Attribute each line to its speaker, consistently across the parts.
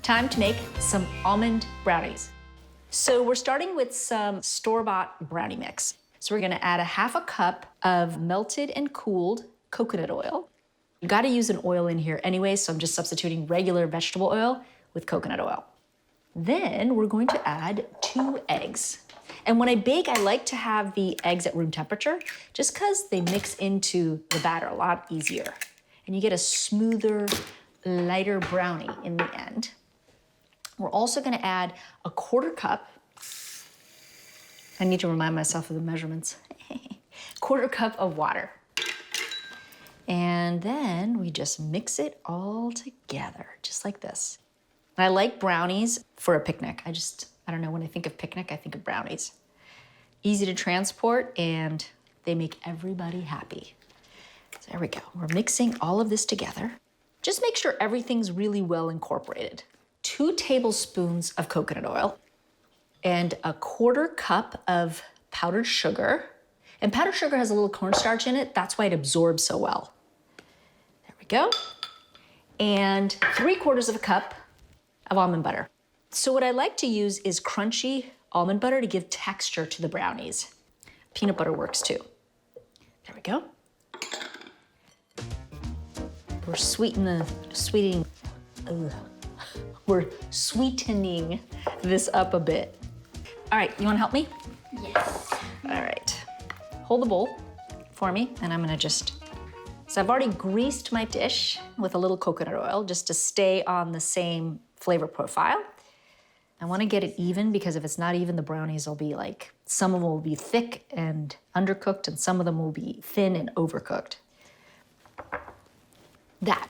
Speaker 1: Time to make some almond brownies. So we're starting with some store-bought brownie mix. So we're gonna add a half a cup of melted and cooled coconut oil. You gotta use an oil in here anyway, so I'm just substituting regular vegetable oil with coconut oil. Then we're going to add 2 eggs. And when I bake, I like to have the eggs at room temperature, just because they mix into the batter a lot easier. And you get a smoother, lighter brownie in the end. We're also gonna add a 1/4 cup. I need to remind myself of the measurements. 1/4 cup of water. And then we just mix it all together, just like this. And I like brownies for a picnic. I don't know, when I think of picnic, I think of brownies. Easy to transport, and they make everybody happy. So there we go. We're mixing all of this together. Just make sure everything's really well incorporated. 2 tablespoons of coconut oil and a 1/4 cup of powdered sugar. And powdered sugar has a little cornstarch in it. That's why it absorbs so well. There we go. And 3/4 of a cup of almond butter. So what I like to use is crunchy almond butter to give texture to the brownies. Peanut butter works too. There we go. We're sweetening this up a bit. All right, you wanna help me?
Speaker 2: Yes.
Speaker 1: All right. Hold the bowl for me, and I'm gonna so I've already greased my dish with a little coconut oil just to stay on the same flavor profile. I wanna get it even, because if it's not even, the brownies will be like, some of them will be thick and undercooked, and some of them will be thin and overcooked. That.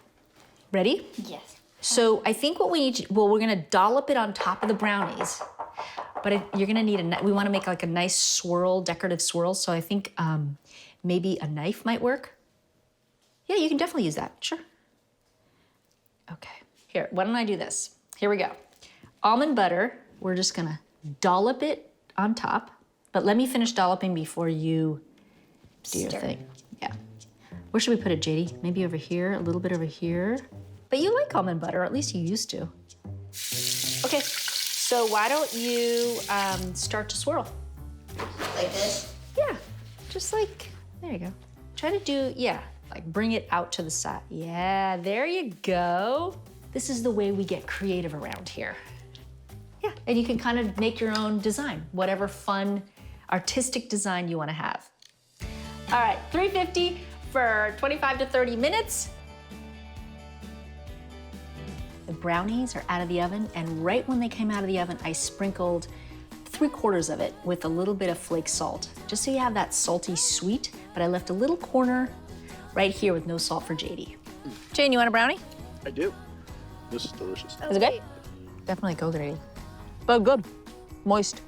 Speaker 1: Ready?
Speaker 2: Yes.
Speaker 1: So I think what we need to, we're gonna dollop it on top of the brownies, but you're gonna need we wanna make like a nice swirl, decorative swirl, so I think maybe a knife might work. Yeah, you can definitely use that, sure. Okay, here, why don't I do this? Here we go. Almond butter, we're just gonna dollop it on top, but let me finish dolloping before you do your thing. Yeah. Where should we put it, JD? Maybe over here, a little bit over here. But you like almond butter, or at least you used to. Okay, so why don't you start to swirl?
Speaker 2: Like this?
Speaker 1: Yeah, just like, there you go. Try to do, yeah, like bring it out to the side. Yeah, there you go. This is the way we get creative around here. Yeah, and you can kind of make your own design, whatever fun, artistic design you wanna have. All right, 350 for 25 to 30 minutes. The brownies are out of the oven, and right when they came out of the oven, I sprinkled 3/4 of it with a little bit of flake salt, just so you have that salty sweet, but I left a little corner right here with no salt for JD. Jane, you want a brownie?
Speaker 3: I do. This is delicious.
Speaker 1: Is it good? Definitely go, JD. But good, moist.